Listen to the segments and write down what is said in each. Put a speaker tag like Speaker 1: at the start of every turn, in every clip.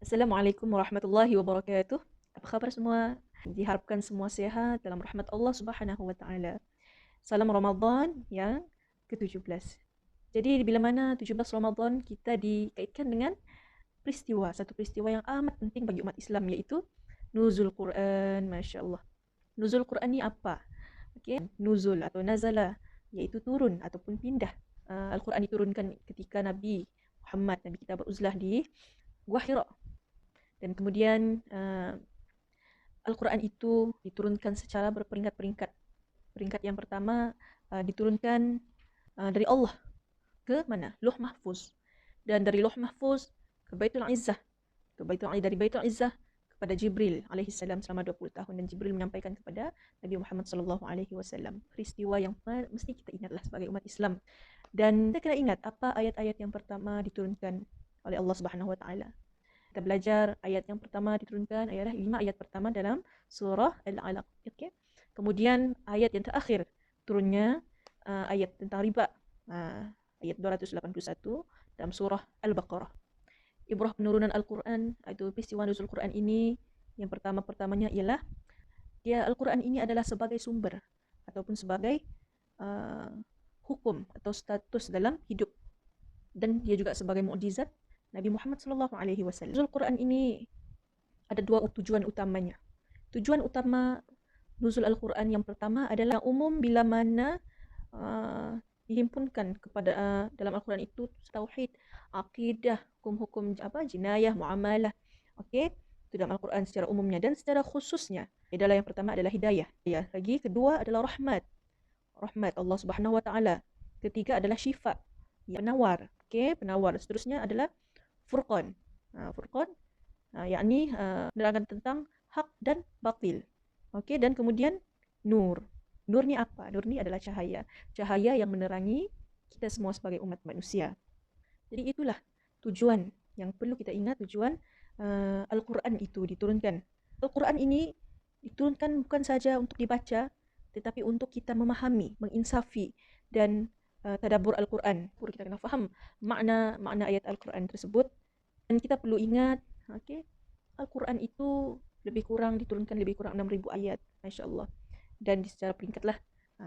Speaker 1: Assalamualaikum warahmatullahi wabarakatuh. Apa khabar semua? Diharapkan semua sehat dalam rahmat Allah Subhanahu wa taala. Salam Ramadan yang ke-17. Jadi bila mana 17 Ramadan kita dikaitkan dengan satu peristiwa yang amat penting bagi umat Islam, yaitu nuzul Quran. Masya Allah. Nuzul Quran ni apa? Okay. Nuzul atau nazala, yaitu turun ataupun pindah. Al-Quran diturunkan ketika Nabi Muhammad, Nabi kita beruzlah di Gua Hira. Dan kemudian Al-Quran itu diturunkan secara berperingkat-peringkat. Peringkat yang pertama diturunkan dari Allah ke mana? Lauh Mahfuz. Dan dari Lauh Mahfuz ke Baitul Izzah. Dari Baitul Izzah kepada Jibril alaihissalam selama 20 tahun. Dan Jibril menyampaikan kepada Nabi Muhammad sallallahu alaihi wasallam. Peristiwa yang mesti kita ingatlah sebagai umat Islam. Dan kita kena ingat apa ayat-ayat yang pertama diturunkan oleh Allah Subhanahu wa taala. Kita belajar ayat yang pertama diturunkan adalah 5 ayat pertama dalam surah Al-Alaq. Okay? Kemudian ayat yang terakhir turunnya ayat tentang riba. Ayat 281 dalam surah Al-Baqarah. Ibrah penurunan Al-Quran, itu peristiwa nuzul Quran ini, yang pertamanya ialah Al-Quran ini adalah sebagai sumber ataupun sebagai hukum atau status dalam hidup. Dan dia juga sebagai mukjizat Nabi Muhammad sallallahu alaihi wasallam. Nuzul Quran ini ada dua tujuan utamanya. Tujuan utama nuzul Al-Quran yang pertama adalah umum bila mana dihimpunkan kepada dalam Al-Quran itu tauhid, akidah, hukum-hukum jinayah, muamalah. Okey, itu dalam Al-Quran secara umumnya dan secara khususnya. Adalah yang pertama adalah hidayah. Ya, lagi kedua adalah rahmat. Rahmat Allah Subhanahu wa taala. Ketiga adalah syifa, penawar. Okey, penawar. Seterusnya adalah Furqan. Furqan yakni menerangkan tentang hak dan batil. Okey, dan kemudian nur. Nur ni apa? Nur ni adalah cahaya. Cahaya yang menerangi kita semua sebagai umat manusia. Jadi itulah tujuan yang perlu kita ingat, tujuan Al-Quran itu diturunkan. Al-Quran ini diturunkan bukan saja untuk dibaca, tetapi untuk kita memahami, menginsafi dan tadabbur Al-Quran. Kita kena faham makna ayat Al-Quran tersebut. Dan kita perlu ingat, okay, Al-Quran itu diturunkan lebih kurang 6,000 ayat, Masya Allah. Dan secara peringkat lah.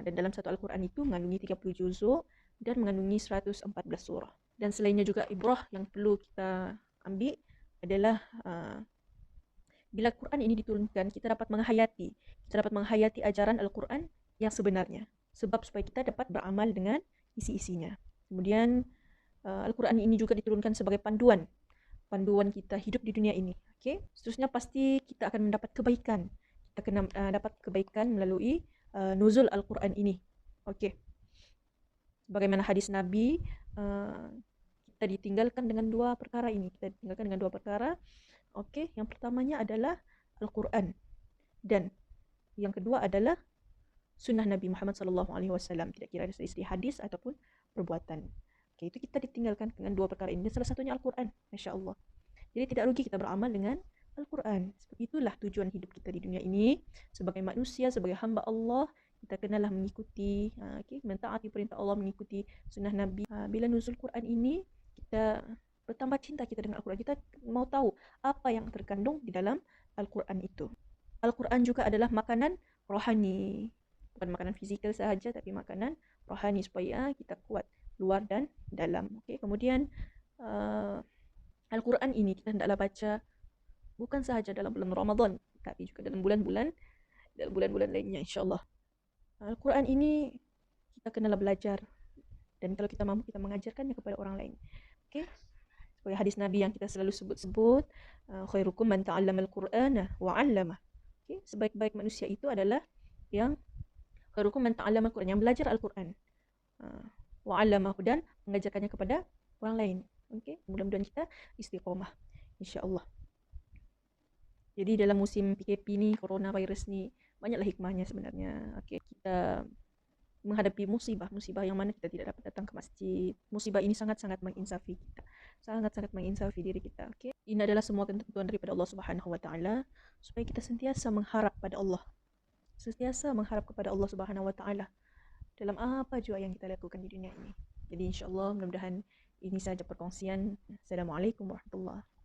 Speaker 1: Dan dalam satu Al-Quran itu mengandungi 30 juzuk dan mengandungi 114 surah. Dan selainnya juga ibrah yang perlu kita ambil adalah bila Al-Quran ini diturunkan, kita dapat menghayati ajaran Al-Quran yang sebenarnya. Sebab supaya kita dapat beramal dengan isi-isinya. Kemudian Al-Quran ini juga diturunkan sebagai panduan kita hidup di dunia ini. Okay? Seterusnya pasti kita akan mendapat kebaikan. Kita akan dapat kebaikan melalui nuzul Al-Quran ini. Okay. Bagaimana hadis Nabi, kita ditinggalkan dengan dua perkara ini. Okay. Yang pertamanya adalah Al-Quran. Dan yang kedua adalah sunnah Nabi Muhammad SAW, tidak kira dari segi hadis ataupun perbuatan. Okay, itu kita ditinggalkan dengan dua perkara ini. Dan salah satunya Al-Quran, Masya Allah. Jadi tidak rugi kita beramal dengan Al-Quran. Seperti itulah tujuan hidup kita di dunia ini. Sebagai manusia, sebagai hamba Allah, kita kenalah mengikuti, mentaati perintah Allah, mengikuti sunnah Nabi. Bila nuzul Quran ini, kita bertambah cinta kita dengan Al-Quran. Kita mau tahu apa yang terkandung di dalam Al-Quran itu. Al-Quran juga adalah makanan rohani. Bukan makanan fizikal sahaja, tapi makanan rohani supaya kita kuat luar dan dalam. Okay. Kemudian Al-Quran ini kita hendaklah baca bukan sahaja dalam bulan Ramadan, tapi juga dalam bulan-bulan lainnya, insyaAllah. Al-Quran ini kita kenalah belajar, dan kalau kita mampu kita mengajarkannya kepada orang lain. Okay. Sebagai hadis Nabi yang kita selalu sebut, khairukum man ta'allama al-Qur'ana wa 'allamah. Okay. Sebaik-baik manusia itu adalah yang khairukum man ta'allama al-Quran, yang belajar Al-Quran wa 'allamahu, dan mengajarkannya kepada orang lain. Okey, mudah-mudahan kita istiqamah, insya-Allah. Jadi dalam musim PKP ni, coronavirus ni, banyaklah hikmahnya sebenarnya. Okey, kita menghadapi musibah yang mana kita tidak dapat datang ke masjid. Musibah ini sangat-sangat menginsafi kita. Sangat-sangat menginsafi diri kita. Okey. Ini adalah semua ketentuan daripada Allah Subhanahu wa taala supaya kita sentiasa mengharap pada Allah. Sentiasa mengharap kepada Allah Subhanahu wa taala dalam apa jua yang kita lakukan di dunia ini. Jadi insya-Allah mudah-mudahan ini saja perkongsian. Assalamualaikum warahmatullahi wabarakatuh.